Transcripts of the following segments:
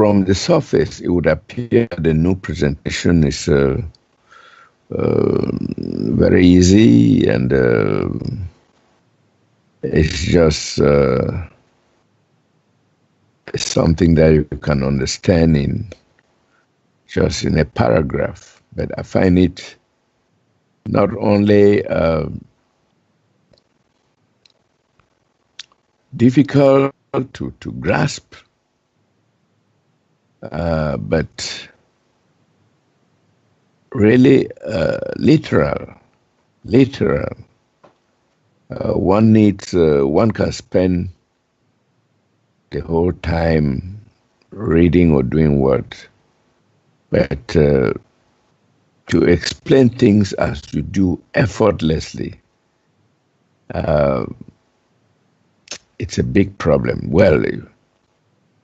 from the surface, it would appear the new presentation is very easy, and it's just something that you can understand in just in a paragraph. But I find it not only difficult to grasp, but really literal. One can spend the whole time reading or doing what, but to explain things as you do effortlessly, it's a big problem. Well,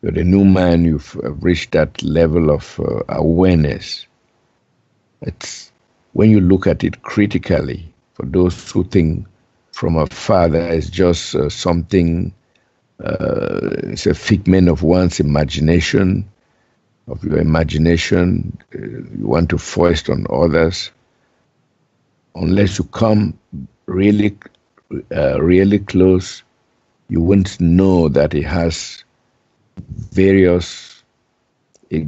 you're the new man, you've reached that level of awareness. It's when you look at it critically, for those who think from afar that it's just something, it's a figment of one's imagination, of your imagination, you want to foist on others. Unless you come really close, you won't know that it has various, it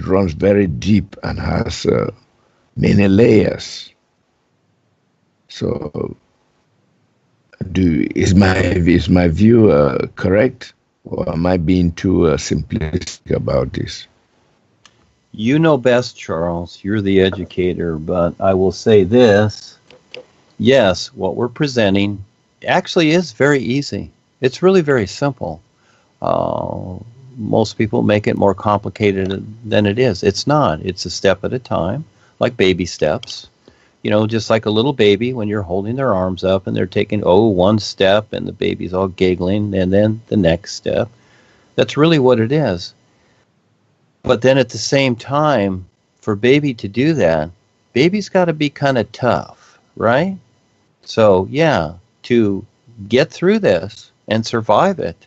runs very deep and has many layers. So, is my view correct, or am I being too simplistic about this? You know best, Charles. You're the educator, but I will say this. Yes, what we're presenting actually is very easy. It's really very simple. Most people make it more complicated than it is. It's not. It's a step at a time, like baby steps. You know, just like a little baby when you're holding their arms up and they're taking, one step, and the baby's all giggling, and then the next step. That's really what it is. But then at the same time, for baby to do that, baby's got to be kind of tough, right? So, yeah, to get through this and survive it,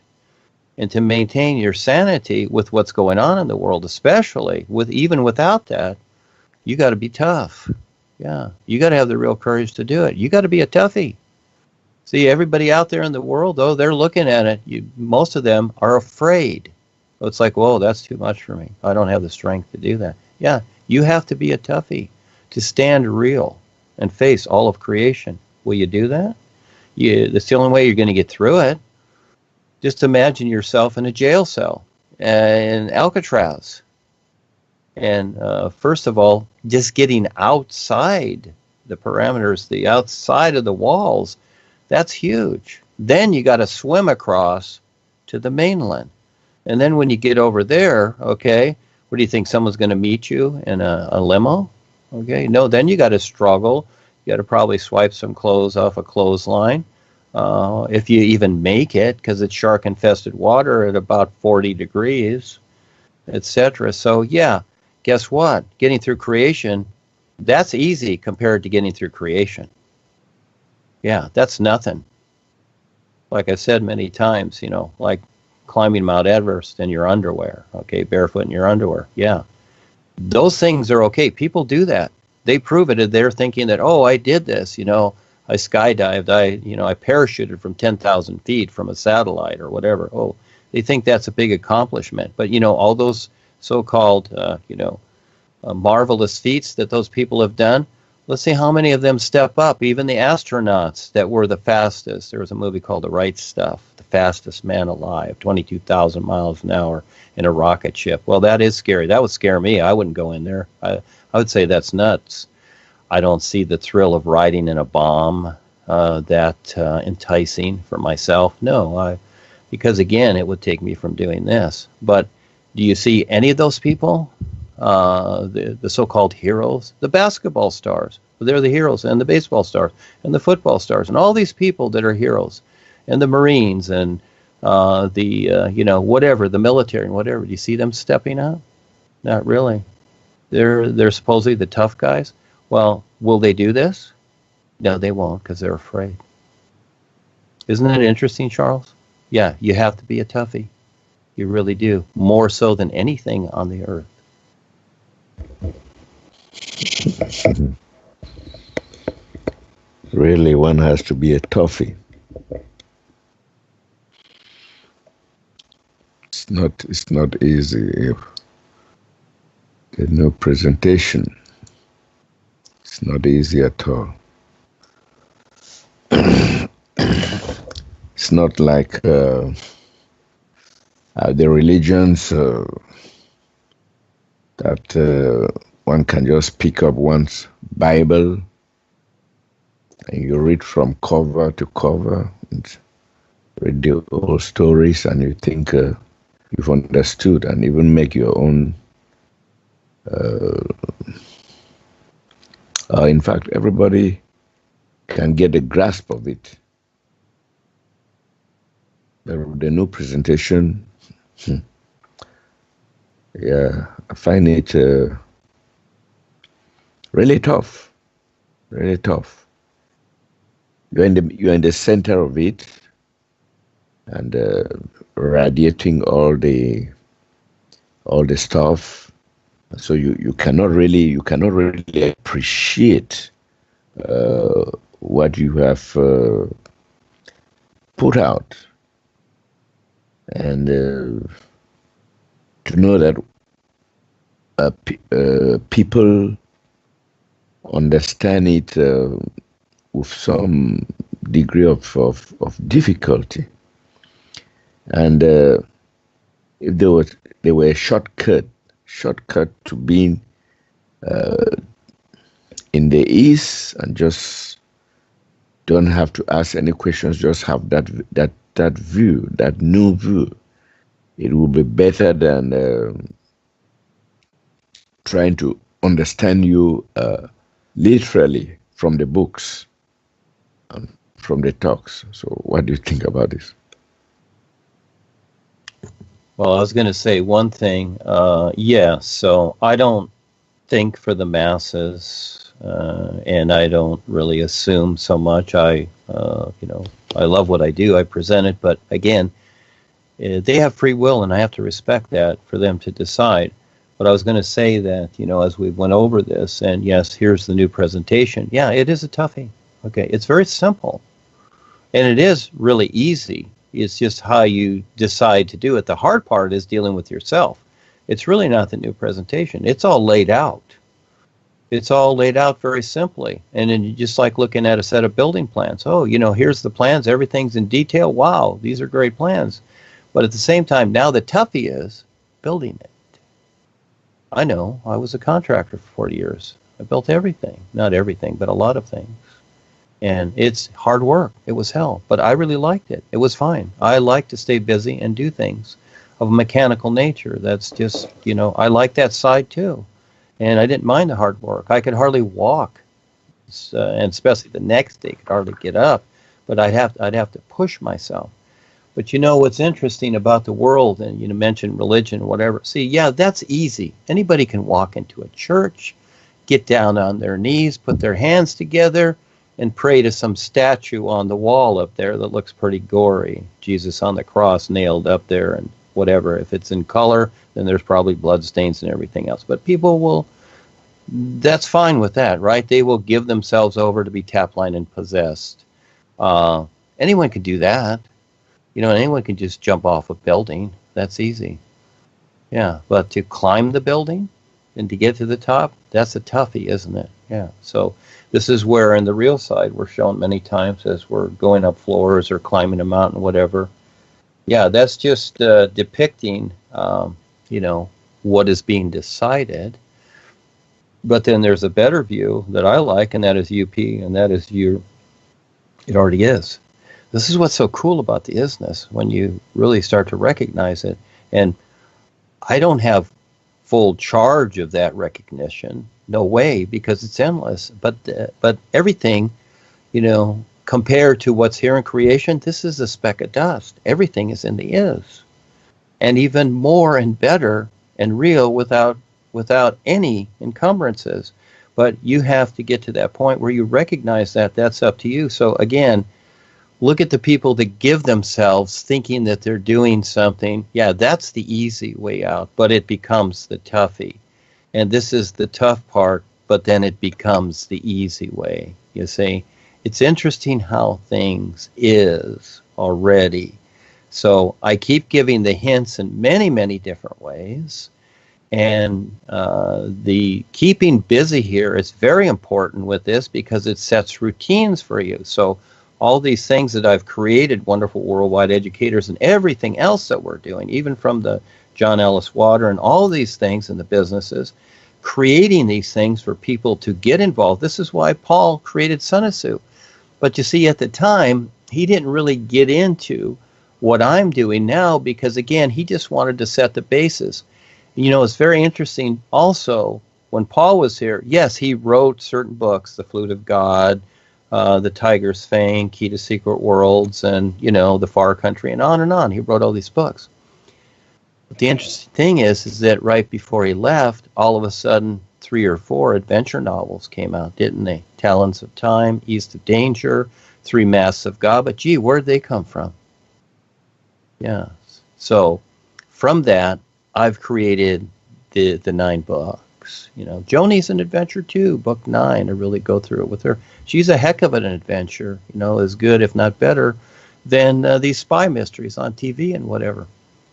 and to maintain your sanity with what's going on in the world, especially even without that, you got to be tough. Yeah, you got to have the real courage to do it. You got to be a toughie. See, everybody out there in the world, though, they're looking at it. Most of them are afraid. So it's like, whoa, that's too much for me. I don't have the strength to do that. Yeah, you have to be a toughie to stand real and face all of creation. Will you do that? That's the only way you're going to get through it. Just imagine yourself in a jail cell in Alcatraz. And first of all, just getting outside the parameters, the outside of the walls, that's huge. Then you got to swim across to the mainland. And then when you get over there, okay, what do you think? Someone's going to meet you in a limo? Okay, no, then you got to struggle. You got to probably swipe some clothes off a clothesline. If you even make it, because it's shark-infested water at about 40 degrees, etc. So, yeah, guess what? Getting through creation, that's easy compared to getting through creation. Yeah, that's nothing. Like I said many times, like climbing Mount Everest in your underwear, okay, barefoot in your underwear. Yeah, those things are okay. People do that. They prove it, and they're thinking that, I did this, I skydived, I parachuted from 10,000 feet from a satellite or whatever. They think that's a big accomplishment. But, all those so-called, marvelous feats that those people have done, let's see how many of them step up. Even the astronauts that were the fastest. There was a movie called The Right Stuff, the fastest man alive, 22,000 miles an hour in a rocket ship. Well, that is scary. That would scare me. I wouldn't go in there. I would say that's nuts. I don't see the thrill of riding in a bomb that enticing for myself. No, because again, it would take me from doing this. But do you see any of those people? The so-called heroes, the basketball stars, they're the heroes, and the baseball stars, and the football stars, and all these people that are heroes, and the Marines, and whatever, the military, and whatever. Do you see them stepping up? Not really. They're supposedly the tough guys. Well, will they do this? No, they won't, because they're afraid. Isn't that interesting, Charles? Yeah, you have to be a toughie. You really do, more so than anything on the earth. Really, one has to be a toughie. It's not easy if there's no presentation. It's not easy at all. It's not like the religions that one can just pick up one's Bible and you read from cover to cover and read the old stories, and you think you've understood, and even make your own. In fact, everybody can get a grasp of it. The new presentation, yeah, I find it really tough. Really tough. You're in the center of it, and radiating all the stuff. So you cannot really appreciate what you have put out, and to know that people understand it with some degree of difficulty, and if there were a shortcut to being in the East, and just don't have to ask any questions, just have that view, that new view, it will be better than trying to understand you literally from the books and from the talks. So what do you think about this? Well, I was going to say one thing. So I don't think for the masses, and I don't really assume so much. I love what I do. I present it, but again, they have free will, and I have to respect that for them to decide. But I was going to say that, as we went over this, and yes, here's the new presentation. Yeah, it is a toughie. Okay, it's very simple, and it is really easy. It's just how you decide to do it. The hard part is dealing with yourself. It's really not the new presentation. It's all laid out. It's all laid out very simply. And then you just like looking at a set of building plans. Oh, here's the plans. Everything's in detail. Wow, these are great plans. But at the same time, now the toughie is building it. I know. I was a contractor for 40 years. I built everything. Not everything, but a lot of things. And it's hard work. It was hell. But I really liked it. It was fine. I like to stay busy and do things of a mechanical nature. That's just, I like that side too. And I didn't mind the hard work. I could hardly walk. And especially the next day, could hardly get up. But I'd have to push myself. But what's interesting about the world, and you mentioned religion, whatever. See, yeah, that's easy. Anybody can walk into a church, get down on their knees, put their hands together, and pray to some statue on the wall up there that looks pretty gory. Jesus on the cross nailed up there and whatever. If it's in color, then there's probably blood stains and everything else. But people that's fine with that, right? They will give themselves over to be tap-line and possessed. Anyone can do that. Anyone can just jump off a building. That's easy. Yeah, but to climb the building and to get to the top, that's a toughie, isn't it? Yeah, so this is where in the real side we're shown many times as we're going up floors or climbing a mountain, whatever. Yeah, that's just depicting, what is being decided. But then there's a better view that I like, and that is UP, and that is it already is. This is what's so cool about the isness when you really start to recognize it. And I don't have full charge of that recognition. No way, because it's endless. But everything, compared to what's here in creation, this is a speck of dust. Everything is in the is. And even more and better and real without any encumbrances. But you have to get to that point where you recognize that. That's up to you. So again, look at the people that give themselves thinking that they're doing something. Yeah, that's the easy way out, but it becomes the toughie. And this is the tough part, but then it becomes the easy way. You see, it's interesting how things is already. So I keep giving the hints in many, many different ways. And the keeping busy here is very important with this because it sets routines for you. So all these things that I've created, wonderful worldwide educators and everything else that we're doing, even from the John Ellis Water and all these things in the businesses, creating these things for people to get involved. This is why Paul created Sun Tzu. But you see, at the time, he didn't really get into what I'm doing now because, again, he just wanted to set the basis. You know, it's very interesting also, when Paul was here, yes, he wrote certain books, The Flute of God, The Tiger's Fang, Key to Secret Worlds, and, you know, The Far Country, and on and on. He wrote all these books. But the interesting thing is that right before he left, all of a sudden, 3 or 4 adventure novels came out, didn't they? Talons of Time, East of Danger, Three Masks of God. But gee, where'd they come from? Yeah. So from that, I've created the 9 books. You know, Joni's an adventure too, book 9. I really go through it with her. She's a heck of an adventure, you know, as good, if not better, than these spy mysteries on TV and whatever.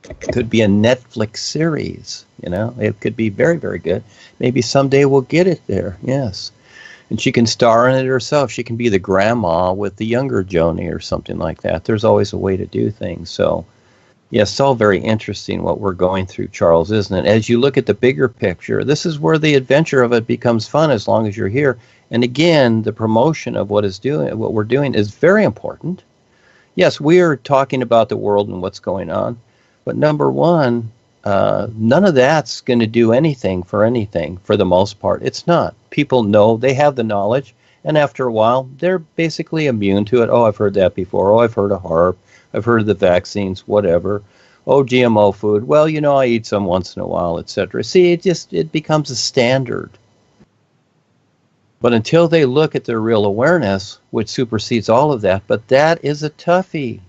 It could be a Netflix series, you know. It could be very, very good. Maybe someday we'll get it there, yes. And she can star in it herself. She can be the grandma with the younger Joni or something like that. There's always a way to do things. So, yes, it's all very interesting what we're going through, Charles, isn't it? As you look at the bigger picture, this is where the adventure of it becomes fun as long as you're here. And again, the promotion of what we're doing is very important. Yes, we are talking about the world and what's going on. But number one, none of that's going to do anything for the most part. It's not. People know, they have the knowledge, and after a while, they're basically immune to it. Oh, I've heard that before. Oh, I've heard of HARP. I've heard of the vaccines, whatever. Oh, GMO food. Well, you know, I eat some once in a while, etc. See, it becomes a standard. But until they look at their real awareness, which supersedes all of that, but that is a toughie.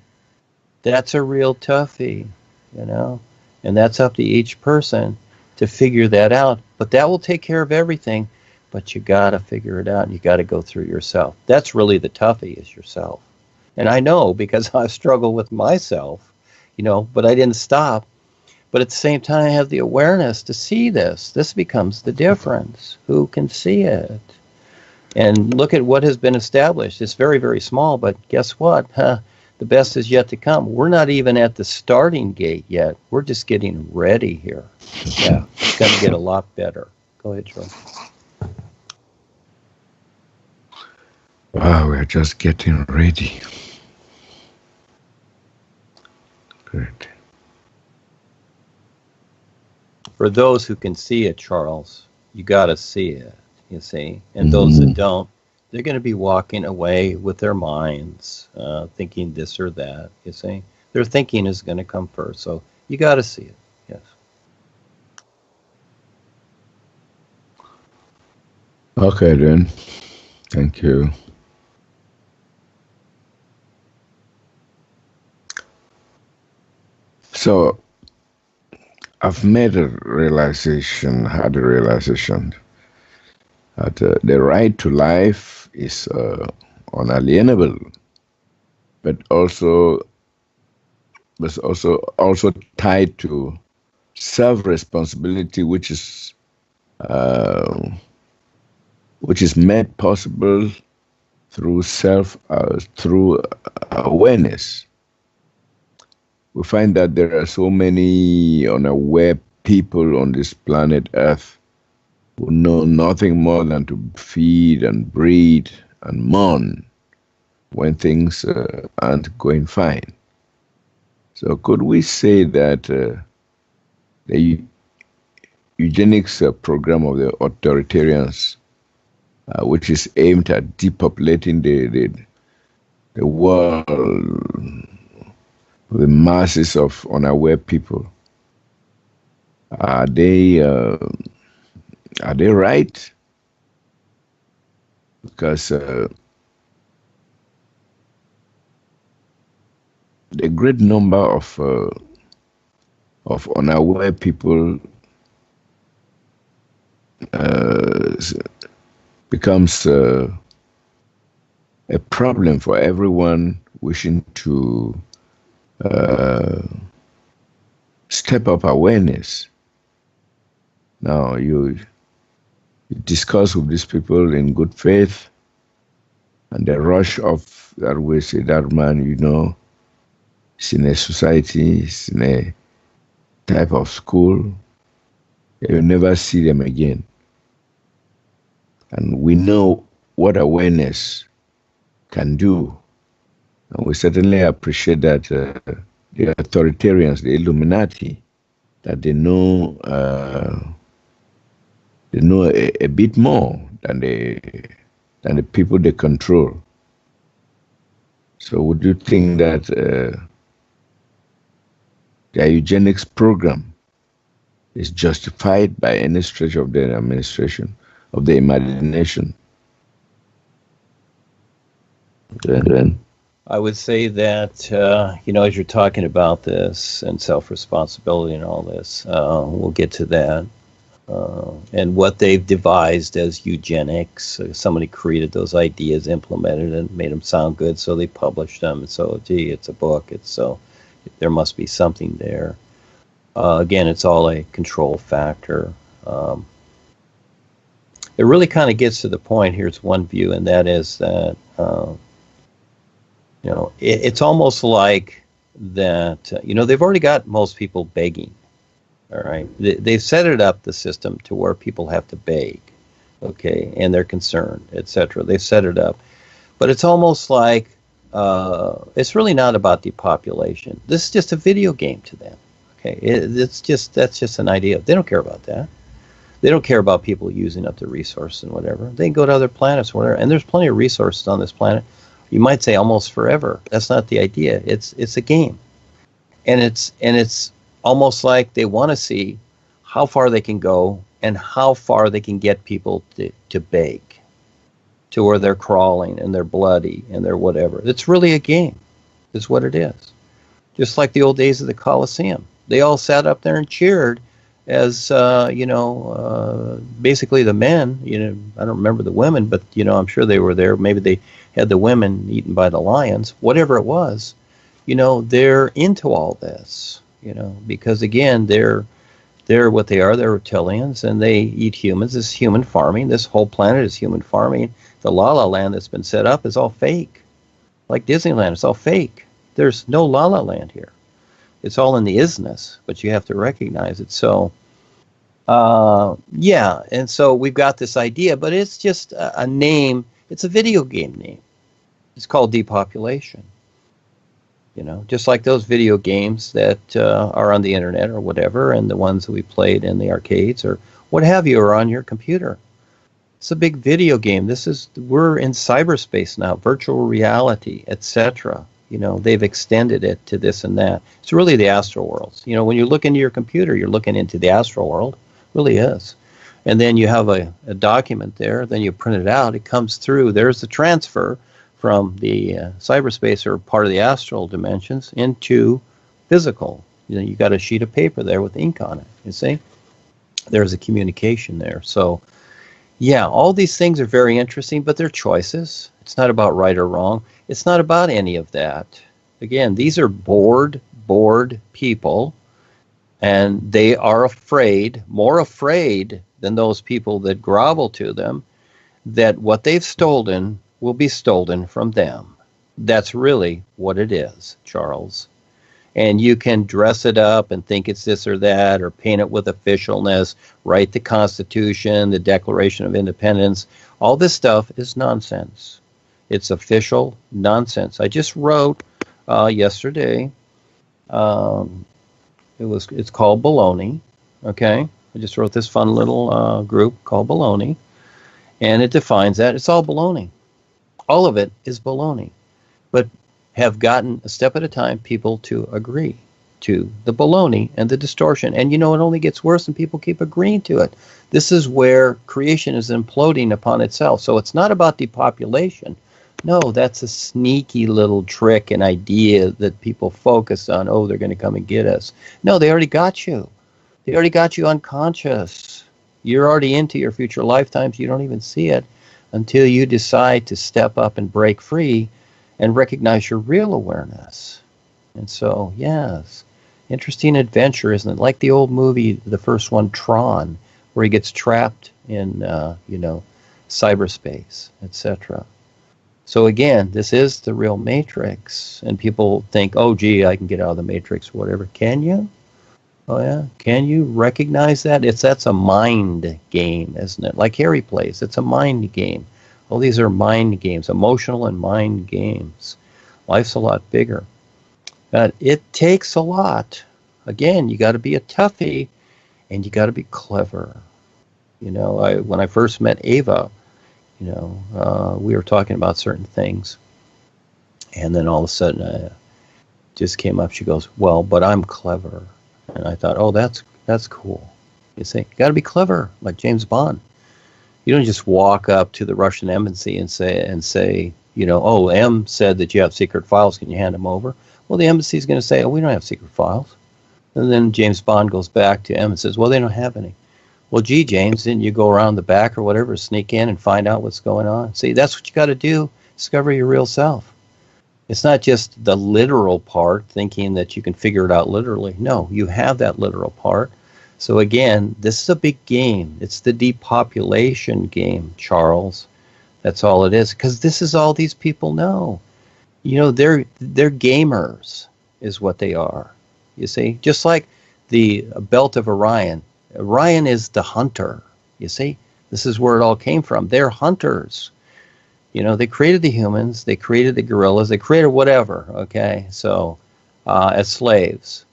That's a real toughie. You know, and that's up to each person to figure that out. But that will take care of everything. But you got to figure it out, and you got to go through yourself. That's really the toughie, is yourself. And I know because I struggle with myself, you know, but I didn't stop. But at the same time, I have the awareness to see this. This becomes the difference. Who can see it? And look at what has been established. It's very, very small, but guess what? The best is yet to come. We're not even at the starting gate yet. We're just getting ready here. Yeah, it's going to get a lot better. Go ahead, Charles. Wow, we're just getting ready. Good. For those who can see it, Charles, you got to see it, you see. And those that don't, they're going to be walking away with their minds, thinking this or that, you see. Their thinking is going to come first, so you got to see it, yes. Okay, then. Thank you. So, I've had a realization that the right to life is unalienable, but also tied to self-responsibility, which is made possible through awareness. We find that there are so many unaware people on this planet Earth who know nothing more than to feed and breed and mourn when things aren't going fine. So could we say that the eugenics program of the authoritarians, which is aimed at depopulating the world, the masses of unaware people, are they right? Because the great number of unaware people becomes a problem for everyone wishing to step up awareness. Now you discuss with these people in good faith, and the rush of that way say that man, is in a society, is in a type of school, you'll never see them again. And we know what awareness can do. And we certainly appreciate that the authoritarians, the Illuminati, that they know a bit more than the people they control. So would you think that the eugenics program is justified by any stretch of the administration, of the imagination? Then I would say that, as you're talking about this and self-responsibility and all this, we'll get to that. And what they've devised as eugenics, somebody created those ideas, implemented and made them sound good, so they published them. And so, it's a book. There must be something there. Again, it's all a control factor. It really kind of gets to the point. Here's one view, and that is that it's almost like that. They've already got most people begging. All right, they've set it up, the system, to where people have to beg, okay, and they're concerned, etc. They've set it up, but it's almost like it's really not about depopulation. This is just a video game to them. Okay, that's just an idea. They don't care about that. They don't care about people using up the resource and whatever. They can go to other planets or whatever, and there's plenty of resources on this planet. You might say almost forever. That's not the idea. It's a game, and it's almost like they want to see how far they can go and how far they can get people to beg, to where they're crawling and they're bloody and they're whatever. It's really a game, is what it is. Just like the old days of the Colosseum. They all sat up there and cheered as, basically the men, I don't remember the women, but, I'm sure they were there. Maybe they had the women eaten by the lions, whatever it was. They're into all this. Because again, they're what they are. They're reptilians, and they eat humans. This is human farming. This whole planet is human farming. The La La Land that's been set up is all fake. Like Disneyland, it's all fake. There's no La La Land here. It's all in the isness, but you have to recognize it. So, and so we've got this idea, but it's just a name. It's a video game name. It's called depopulation. Just like those video games that are on the internet or whatever, and the ones that we played in the arcades or what have you, are on your computer. It's a big video game. We're in cyberspace now, virtual reality, etc. They've extended it to this and that. It's really the astral worlds. When you look into your computer, you're looking into the astral world. It really is. And then you have a document there, then you print it out, it comes through, there's the transfer from the cyberspace or part of the astral dimensions into physical. You got a sheet of paper there with ink on it, you see? There's a communication there. So, yeah, all these things are very interesting, but they're choices. It's not about right or wrong. It's not about any of that. Again, these are bored people, and they are more afraid than those people that grovel to them, that what they've stolen will be stolen from them. That's really what it is, Charles. And you can dress it up and think it's this or that, or paint it with officialness, write the Constitution, the Declaration of Independence. All this stuff is nonsense. It's official nonsense. I just wrote yesterday. It's called Baloney. Okay, I just wrote this fun little group called Baloney, and it defines that. It's all baloney. All of it is baloney, but have gotten a step at a time people to agree to the baloney and the distortion. And it only gets worse and people keep agreeing to it. This is where creation is imploding upon itself. So it's not about depopulation. No, that's a sneaky little trick and idea that people focus on. Oh, they're going to come and get us. No, they already got you. They already got you unconscious. You're already into your future lifetimes. You don't even see it until you decide to step up and break free and recognize your real awareness. And so, yes, interesting adventure, isn't it? Like the old movie, the first one, Tron, where he gets trapped in, cyberspace, etc. So again, this is the real matrix, and people think, oh, gee, I can get out of the matrix, whatever. Can you? Oh, yeah. Can you recognize that? That's a mind game, isn't it? Like Harry plays, it's a mind game. Well, these are mind games, emotional and mind games. Life's a lot bigger. But it takes a lot. Again, you got to be a toughie, and you got to be clever. When I first met Ava, we were talking about certain things, and then all of a sudden, just came up. She goes, "Well, but I'm clever," and I thought, "Oh, that's cool." You see, you got to be clever, like James Bond. You don't just walk up to the Russian embassy and say, "Oh, M said that you have secret files. Can you hand them over?" Well, the embassy is going to say, "Oh, we don't have secret files," and then James Bond goes back to M and says, "Well, they don't have any." Well, gee, James, didn't you go around the back or whatever, sneak in and find out what's going on? See, that's what you got to do. Discover your real self. It's not just the literal part, thinking that you can figure it out literally. No, you have that literal part. So again, this is a big game. It's the depopulation game, Charles. That's all it is. Because this is all these people know. They're gamers, is what they are. You see, just like the belt of Orion. Orion is the hunter, you see? This is where it all came from. They're hunters. They created the humans, they created the gorillas, they created whatever, okay? So, as slaves.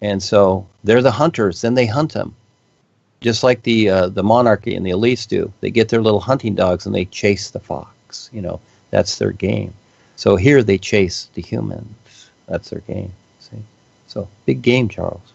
And so they're the hunters, then they hunt them. Just like the monarchy and the elites do. They get their little hunting dogs and they chase the fox. That's their game. So here they chase the humans. That's their game, see? So, big game, Charles.